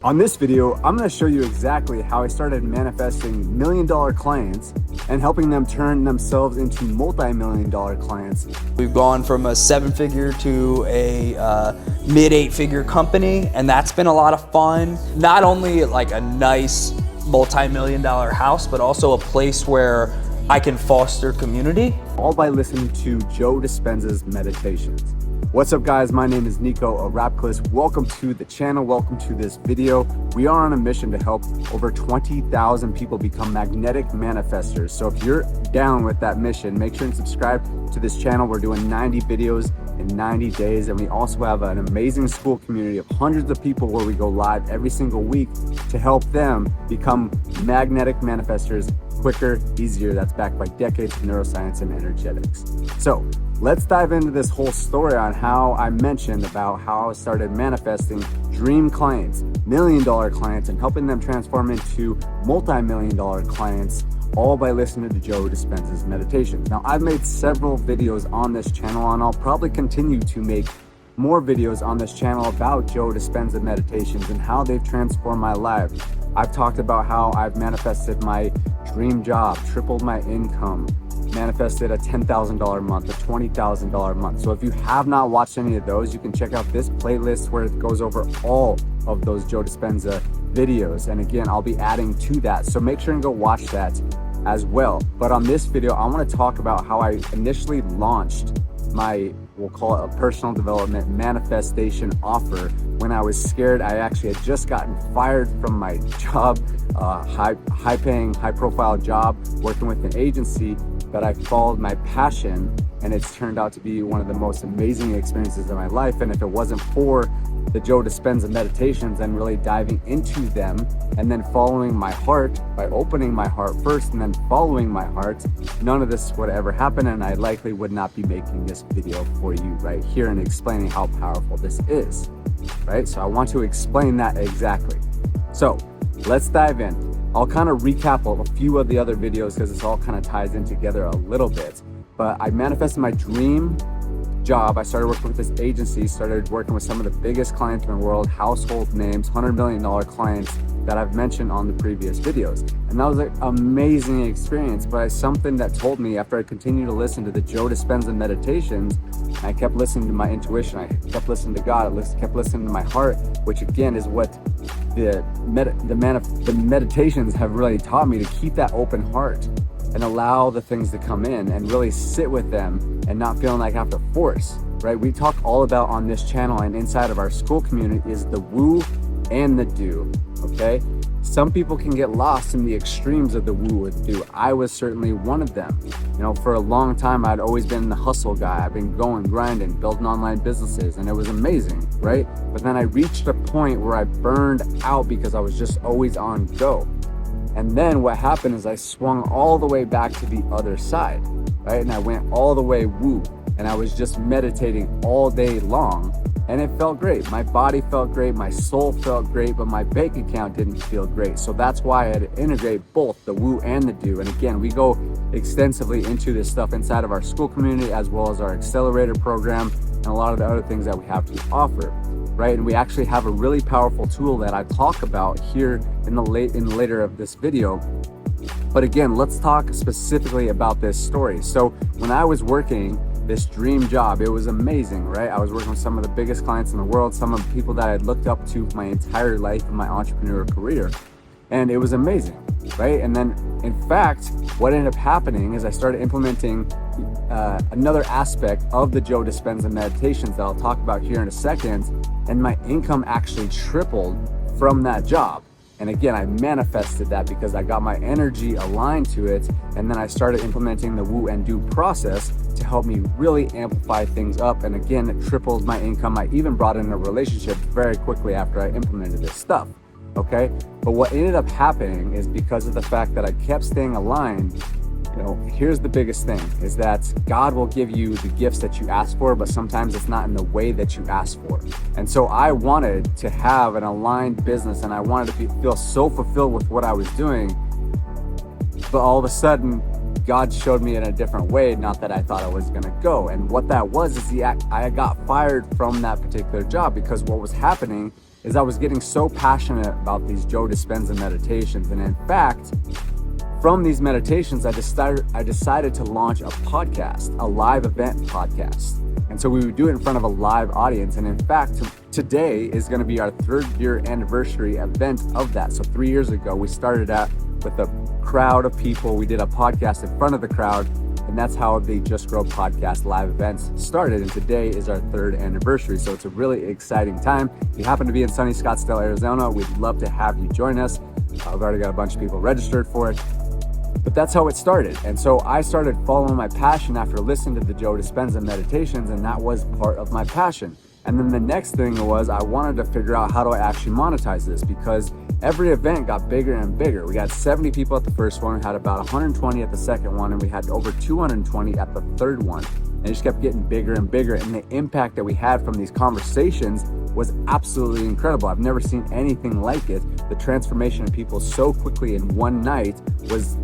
On this video, I'm going to show you exactly how I started manifesting million-dollar clients and helping them turn themselves into multi-million-dollar clients. We've gone from a 7-figure to a mid 8-figure company, and that's been a lot of fun. Not only like a nice multi-million-dollar house, but also a place where I can foster community. All by listening to Joe Dispenza's meditations. What's up guys, my name is Nico, a Rapclist. Welcome to the channel, welcome to this video. We are on a mission to help over 20,000 people become magnetic manifestors. So if you're down with that mission, make sure and subscribe to this channel. We're doing 90 videos in 90 days. And we also have an amazing Skool community of hundreds of people where we go live every single week to help them become magnetic manifestors quicker, easier. That's backed by decades of neuroscience and energetics. So let's dive into this whole story on how I mentioned about how I started manifesting dream clients, million-dollar clients, and helping them transform into multi-million-dollar clients, all by listening to Joe Dispenza's meditations. Now, I've made several videos on this channel, and I'll probably continue to make more videos on this channel about Joe Dispenza meditations and how they've transformed my life. I've talked about how I've manifested my dream job, tripled my income, manifested a $10,000 a month, a $20,000 a month. So if you have not watched any of those, you can check out this playlist where it goes over all of those Joe Dispenza videos. And again, I'll be adding to that. So make sure and go watch that as well. But on this video, I want to talk about how I initially launched my, we'll call it a personal development manifestation offer when I was scared. I actually had just gotten fired from my job, high paying, high profile job, working with an agency, but I followed my passion, and it's turned out to be one of the most amazing experiences of my life. And if it wasn't for the Joe Dispenza meditations and really diving into them and then following my heart, by opening my heart first and then following my heart, none of this would ever happen, and I likely would not be making this video for you right here and explaining how powerful this is, right? So I want to explain that exactly. So let's dive in. I'll kind of recap a few of the other videos because this all kind of ties in together a little bit. But I manifested my dream job. I started working with this agency, started working with some of the biggest clients in the world, household names, $100 million clients that I've mentioned on the previous videos. And that was an amazing experience, but something that told me after I continued to listen to the Joe Dispenza meditations, I kept listening to my intuition, I kept listening to God, I kept listening to my heart, which again is what the meditations have really taught me, to keep that open heart and allow the things to come in and really sit with them and not feeling like I have to force, right? We talk all about on this channel and inside of our Skool community is the woo and the do, okay? Some people can get lost in the extremes of the woo or the do. I was certainly one of them. You know, for a long time, I'd always been the hustle guy. I've been going, grinding, building online businesses, and it was amazing, right? But then I reached a point where I burned out because I was just always on go. And then what happened is I swung all the way back to the other side, right? And I went all the way woo, and I was just meditating all day long, and it felt great. My body felt great, my soul felt great, but my bank account didn't feel great. So that's why I had to integrate both the woo and the do. And again, we go extensively into this stuff inside of our Skool community, as well as our accelerator program and a lot of the other things that we have to offer, right? And we actually have a really powerful tool that I talk about here in the later of this video. But again, let's talk specifically about this story. So when I was working this dream job, it was amazing, right? I was working with some of the biggest clients in the world, some of the people that I had looked up to my entire life in my entrepreneur career. And it was amazing, right? And then in fact, what ended up happening is I started implementing another aspect of the Joe Dispenza meditations that I'll talk about here in a second. And my income actually tripled from that job. And again, I manifested that because I got my energy aligned to it. And then I started implementing the woo and do process to help me really amplify things up. And again, it tripled my income. I even brought in a relationship very quickly after I implemented this stuff, okay? But what ended up happening is because of the fact that I kept staying aligned, you know, here's the biggest thing, is that God will give you the gifts that you ask for, but sometimes it's not in the way that you ask for. And so I wanted to have an aligned business, and I wanted to feel so fulfilled with what I was doing. But all of a sudden, God showed me in a different way, not that I thought I was gonna go. And what that was is I got fired from that particular job because what was happening is I was getting so passionate about these Joe Dispenza meditations. And in fact, from these meditations, I decided to launch a podcast, a live event podcast. And so we would do it in front of a live audience. And in fact, today is going to be our 3rd year anniversary event of that. So 3 years ago, we started out with a crowd of people. We did a podcast in front of the crowd. And that's how the Just Grow podcast live events started. And today is our 3rd anniversary. So it's a really exciting time. If you happen to be in sunny Scottsdale, Arizona, we'd love to have you join us. I've already got a bunch of people registered for it. But that's how it started. And so I started following my passion after listening to the Joe Dispenza meditations, and that was part of my passion. And then the next thing was I wanted to figure out how do I actually monetize this, because every event got bigger and bigger. We got 70 people at the first one, we had about 120 at the second one, and we had over 220 at the third one. And it just kept getting bigger and bigger. And the impact that we had from these conversations was absolutely incredible. I've never seen anything like it. The transformation of people so quickly in one night was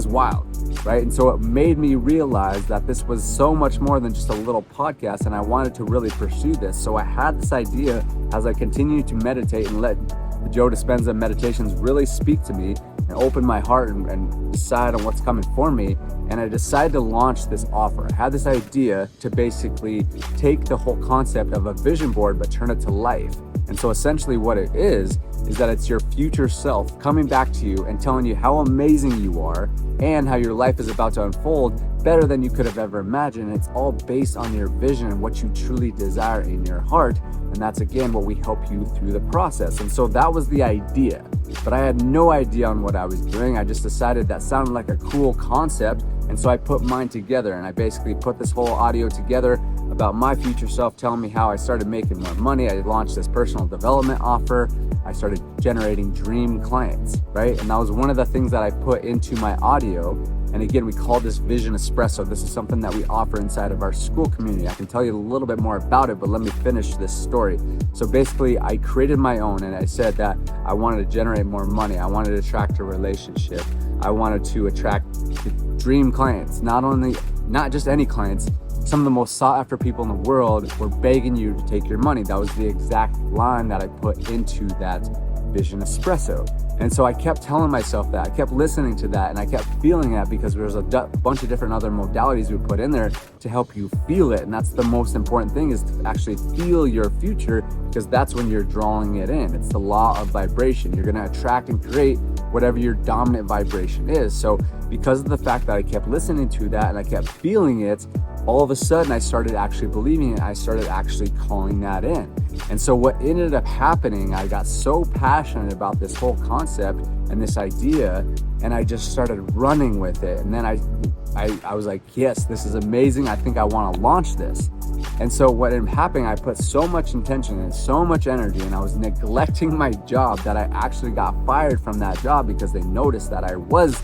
wild, right? And so it made me realize that this was so much more than just a little podcast, and I wanted to really pursue this. So I had this idea as I continued to meditate and let the Joe Dispenza meditations really speak to me and open my heart and decide on what's coming for me. And I decided to launch this offer. I had this idea to basically take the whole concept of a vision board but turn it to life. And so essentially what it is that it's your future self coming back to you and telling you how amazing you are and how your life is about to unfold better than you could have ever imagined. It's all based on your vision and what you truly desire in your heart. And that's, again, what we help you through the process. And so that was the idea. But I had no idea on what I was doing. I just decided that sounded like a cool concept. And so I put mine together, and I basically put this whole audio together about my future self, telling me how I started making more money. I launched this personal development offer. I started generating dream clients, right? And that was one of the things that I put into my audio. And again, we call this Vision Espresso. This is something that we offer inside of our Skool Community. I can tell you a little bit more about it, but let me finish this story. So basically, I created my own, and I said that I wanted to generate more money. I wanted to attract a relationship. I wanted to attract dream clients, not just any clients. Some of the most sought after people in the world were begging you to take your money. That was the exact line that I put into that Vision Espresso. And so I kept telling myself that, I kept listening to that, and I kept feeling that, because there's a bunch of different other modalities we put in there to help you feel it. And that's the most important thing, is to actually feel your future, because that's when you're drawing it in. It's the law of vibration. You're gonna attract and create whatever your dominant vibration is. So because of the fact that I kept listening to that and I kept feeling it, all of a sudden I started actually believing it. I started actually calling that in. And so what ended up happening, I got so passionate about this whole concept and this idea, and I just started running with it. And then I was like, yes, this is amazing. I think I want to launch this. And so what ended up happening, I put so much intention and so much energy, and I was neglecting my job that I actually got fired from that job, because they noticed that I was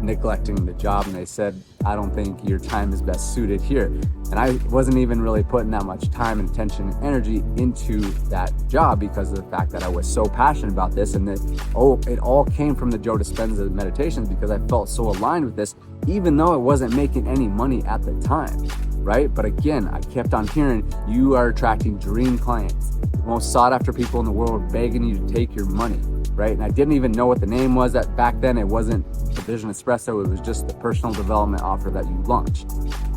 neglecting the job, and they said, I don't think your time is best suited here. And I wasn't even really putting that much time and attention and energy into that job, because of the fact that I was so passionate about this. And it all came from the Joe Dispenza meditations, because I felt so aligned with this, even though I wasn't making any money at the time, right? But again, I kept on hearing, you are attracting dream clients. The most sought after people in the world were begging you to take your money, right? And I didn't even know what the name was. That back then, it wasn't the Vision Espresso, it was just the personal development offer that you launched,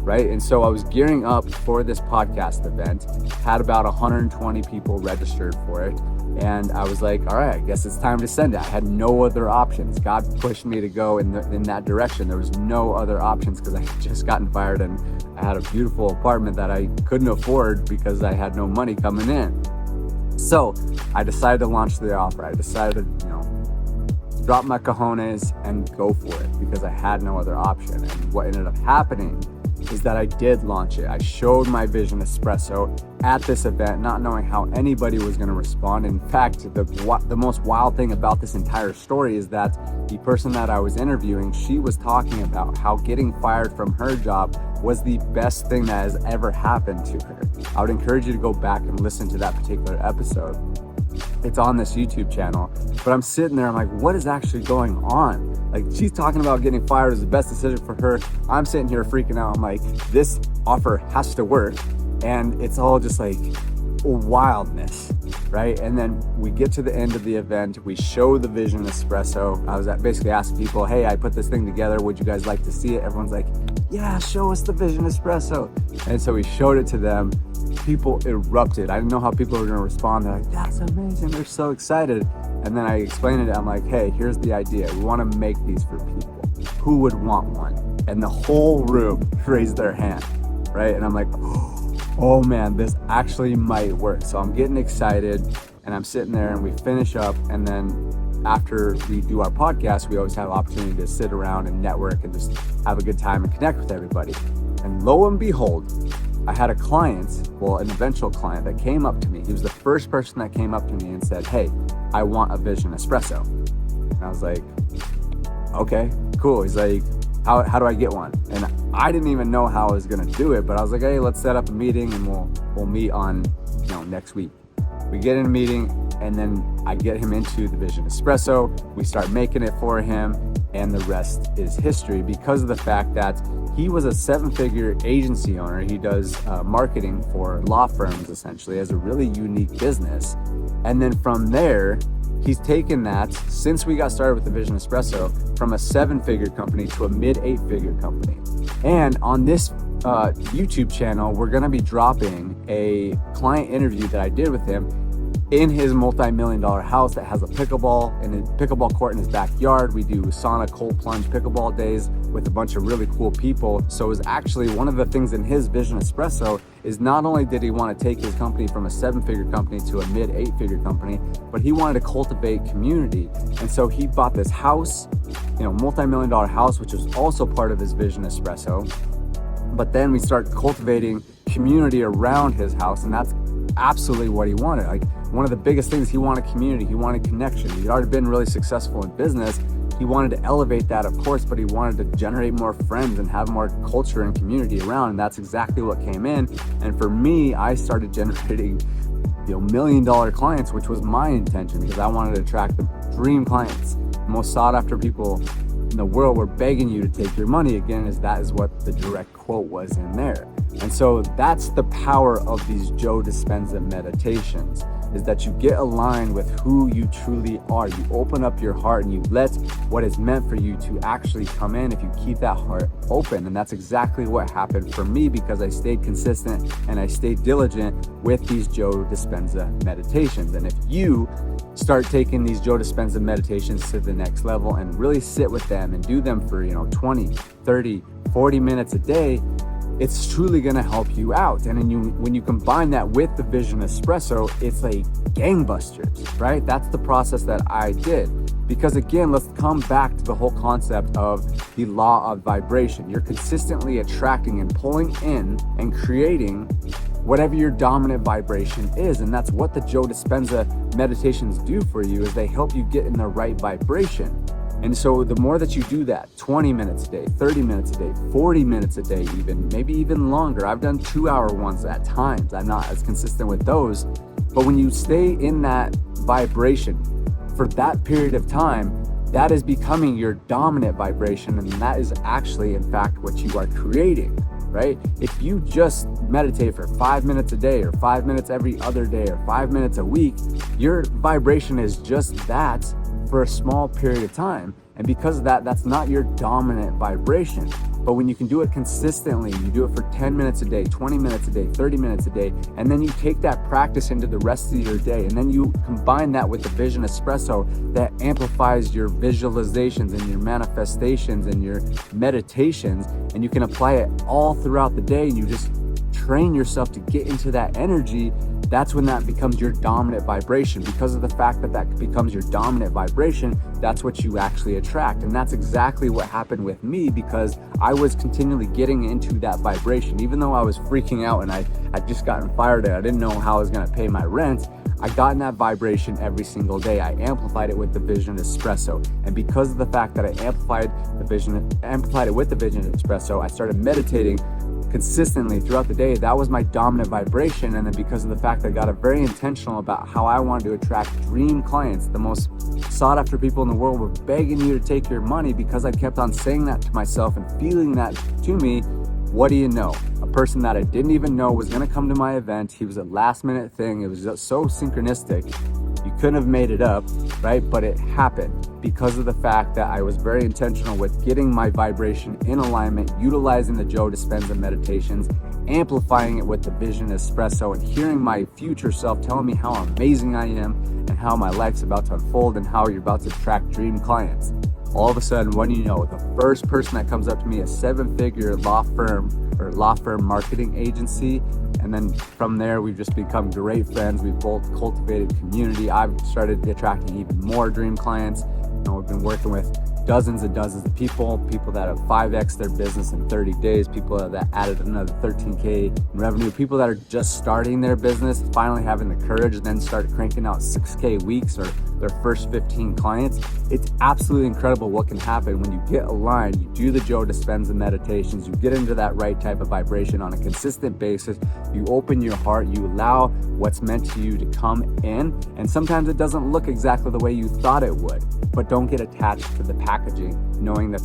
right? And so I was gearing up for this podcast event, had about 120 people registered for it. And I was like, all right, I guess it's time to send it. I had no other options. God pushed me to go in that direction. There was no other options, because I had just gotten fired and I had a beautiful apartment that I couldn't afford because I had no money coming in. So I decided to launch the offer. I decided to, drop my cojones and go for it, because I had no other option. And what ended up happening is that I did launch it. I showed my Vision Espresso at this event, not knowing how anybody was going to respond. In fact, the most wild thing about this entire story is that the person that I was interviewing, she was talking about how getting fired from her job was the best thing that has ever happened to her. I would encourage you to go back and listen to that particular episode. It's on this YouTube channel. But I'm sitting there, I'm like, what is actually going on? Like, she's talking about getting fired is the best decision for her. I'm sitting here freaking out. I'm like, this offer has to work. And it's all just like wildness. right? And then we get to the end of the event, we show the Vision Espresso. I was basically asking people, hey, I put this thing together, would you guys like to see it? Everyone's like, yeah, show us the Vision Espresso. And so we showed it to them. People erupted. I didn't know how people were gonna respond. They're like, that's amazing, they're so excited. And then I explained it, I'm like, hey, here's the idea. We wanna make these for people. Who would want one? And the whole room raised their hand, right? And I'm like, oh man, this actually might work. So I'm getting excited and I'm sitting there and we finish up. And then after we do our podcast, we always have an opportunity to sit around and network and just have a good time and connect with everybody. And lo and behold, I had a client, well, an eventual client that came up to me. He was the first person that came up to me and said, hey, I want a Vision Espresso. And I was like, okay, cool. He's like, how do I get one? And I didn't even know how I was gonna do it, but I was like, hey, let's set up a meeting and we'll meet on, next week. We get in a meeting and then I get him into the Vision Espresso. We start making it for him and the rest is history because of the fact that he was a 7-figure agency owner. He does marketing for law firms essentially as a really unique business. And then from there, he's taken that, since we got started with the Vision Espresso, from a 7-figure company to a mid 8-figure company. And on this YouTube channel, we're gonna be dropping a client interview that I did with him in his multi-million-dollar house that has a pickleball and a pickleball court in his backyard. We do sauna, cold plunge pickleball days with a bunch of really cool people. So it was actually one of the things in his Vision Espresso is not only did he want to take his company from a 7-figure company to a mid 8-figure company, but he wanted to cultivate community. And so he bought this house, multi-million-dollar house, which was also part of his Vision Espresso. But then we start cultivating community around his house, and that's absolutely what he wanted. Like, one of the biggest things, he wanted community, he wanted connection. He'd already been really successful in business. He wanted to elevate that, of course, but he wanted to generate more friends and have more culture and community around. And that's exactly what came in. And for me, I started generating, $1 million clients, which was my intention because I wanted to attract the dream clients. The most sought after people in the world were begging you to take your money. Again, that is what the direct quote was in there. And so that's the power of these Joe Dispenza meditations, is that you get aligned with who you truly are. You open up your heart and you let what is meant for you to actually come in if you keep that heart open. And that's exactly what happened for me because I stayed consistent and I stayed diligent with these Joe Dispenza meditations. And if you start taking these Joe Dispenza meditations to the next level and really sit with them and do them for 20, 30, 40 minutes a day, it's truly going to help you out. And then when you combine that with the Vision Espresso, it's like gangbusters, right? That's the process that I did. Because again, let's come back to the whole concept of the law of vibration. You're consistently attracting and pulling in and creating whatever your dominant vibration is. And that's what the Joe Dispenza meditations do for you, is they help you get in the right vibration. And so the more that you do that, 20 minutes a day, 30 minutes a day, 40 minutes a day even, maybe even longer. I've done 2-hour ones at times. I'm not as consistent with those. But when you stay in that vibration for that period of time, that is becoming your dominant vibration. And that is actually, in fact, what you are creating, right? If you just meditate for 5 minutes a day or 5 minutes every other day or 5 minutes a week, your vibration is just that for a small period of time. And because of that, that's not your dominant vibration. But when you can do it consistently, you do it for 10 minutes a day, 20 minutes a day, 30 minutes a day, and then you take that practice into the rest of your day, and then you combine that with the Vision Espresso that amplifies your visualizations and your manifestations and your meditations, and you can apply it all throughout the day, and you just train yourself to get into that energy. That's when that becomes your dominant vibration. Because of the fact that that becomes your dominant vibration, that's what you actually attract. And that's exactly what happened with me, because I was continually getting into that vibration. Even though I was freaking out and I'd just gotten fired and I didn't know how I was gonna pay my rent, I got in that vibration every single day. I amplified it with the Vision Espresso. And because of the fact that I amplified it with the Vision Espresso, I started meditating consistently throughout the day. That was my dominant vibration. And then because of the fact that I got very intentional about how I wanted to attract dream clients, the most sought after people in the world were begging you to take your money, because I kept on saying that to myself and feeling that to me. What do you know? A person that I didn't even know was gonna come to my event. He was a last minute thing. It was just so synchronistic. You couldn't have made it up, right? But it happened because of the fact that I was very intentional with getting my vibration in alignment, utilizing the Joe Dispenza meditations, amplifying it with the Vision Espresso, and hearing my future self telling me how amazing I am and how my life's about to unfold and how you're about to attract dream clients. All of a sudden, what do you know? The first person that comes up to me, a 7-figure law firm marketing agency. And then from there, we've just become great friends. We've both cultivated community. I've started attracting even more dream clients. We've been working with dozens and dozens of people that have 5x their business in 30 days, people that added another 13K in revenue, people that are just starting their business, finally having the courage and then start cranking out 6K weeks or their first 15 clients. It's absolutely incredible what can happen when you get aligned, you do the Joe Dispenza meditations, you get into that right type of vibration on a consistent basis, you open your heart, you allow what's meant to you to come in, and sometimes it doesn't look exactly the way you thought it would, but don't get attached to the packaging, knowing that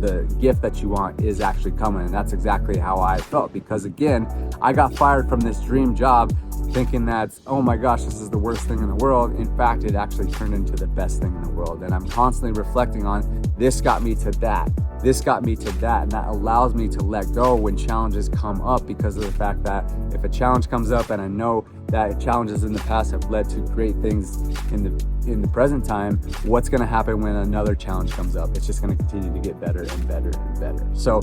the gift that you want is actually coming. And that's exactly how I felt, because again, I got fired from this dream job thinking that, oh my gosh, this is the worst thing in the world. In fact, it actually turned into the best thing in the world. And I'm constantly reflecting on, this got me to that, this got me to that, and that allows me to let go when challenges come up, because of the fact that if a challenge comes up and I know that challenges in the past have led to great things in the present time, what's going to happen when another challenge comes up? It's just going to continue to get better and better and better. So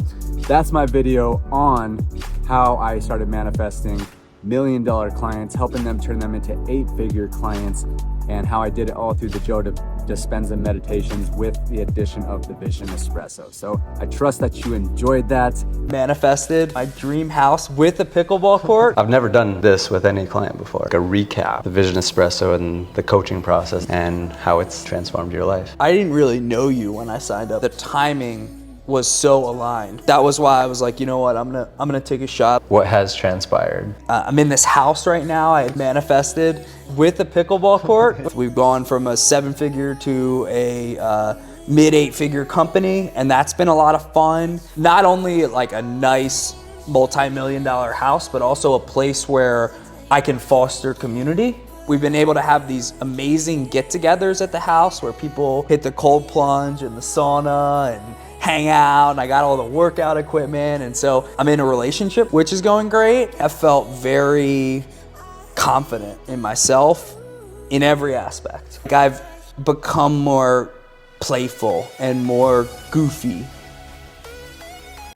that's my video on how I started manifesting $1 million clients, helping them turn them into 8-figure clients, and how I did it all through the Joe Dispenza meditations with the addition of the Vision Espresso. So I trust that you enjoyed that. Manifested my dream house with a pickleball court. I've never done this with any client before. Like a recap, the Vision Espresso and the coaching process and how it's transformed your life. I didn't really know you when I signed up. The timing was so aligned. That was why I was like, you know what, I'm gonna take a shot. What has transpired? I'm in this house right now. I had manifested with a pickleball court. We've gone from a 7-figure to a mid-8-figure company, and that's been a lot of fun. Not only like a nice multi-million-dollar house, but also a place where I can foster community. We've been able to have these amazing get-togethers at the house where people hit the cold plunge and the sauna and hang out, and I got all the workout equipment, and so I'm in a relationship, which is going great. I felt very confident in myself in every aspect. Like I've become more playful and more goofy.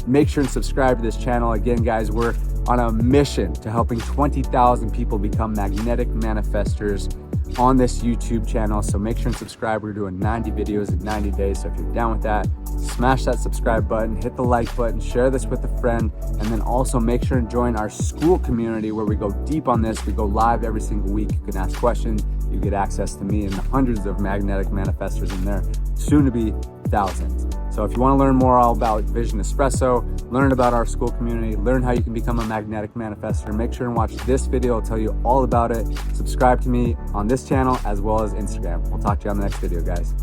Make sure and subscribe to this channel. Again, guys, we're on a mission to helping 20,000 people become magnetic manifestors on this YouTube channel. So make sure and subscribe. We're doing 90 videos in 90 days. So if you're down with that, smash that subscribe button, hit the like button, share this with a friend, and then also make sure and join our Skool Community where we go deep on this. We go live every single week. You can ask questions. You get access to me and the hundreds of magnetic manifestors in there, soon to be thousands. So if you want to learn more all about Vision Espresso, learn about our Skool Community, learn how you can become a magnetic manifestor, make sure and watch this video. I'll tell you all about it. Subscribe to me on this channel as well as Instagram. We'll talk to you on the next video, guys.